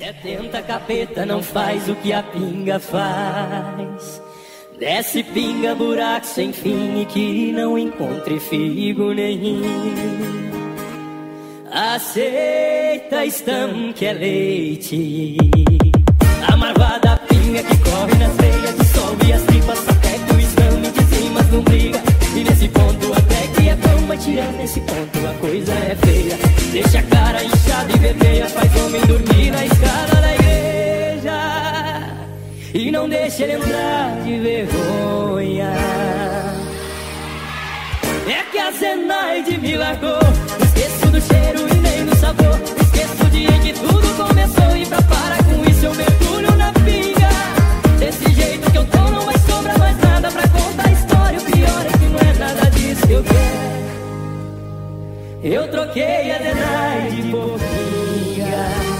70 capeta não faz o que a pinga faz. Desce pinga, buraco sem fim e que não encontre figo nenhum. Aceita estanque é leite. A marvada pinga que corre nas veias, dissolve as tripas até que o exame de cima não briga. E nesse ponto até que é bom, mas tirando nesse ponto a coisa é feia. Deixa a cara inchada e vermelha, faz homem dormir na escada da igreja e não deixa ele entrar de vergonha. É que a Zenaide me largou, esqueço do cheiro e nem do sabor. Esqueço o dia em que tudo começou e pra parar com isso eu mergulho na pinga. Desse jeito que eu tô não vai sobrar mais nada pra contar a história. O pior é que não é nada disso que eu quero. Eu troquei a Zenaide por pinga.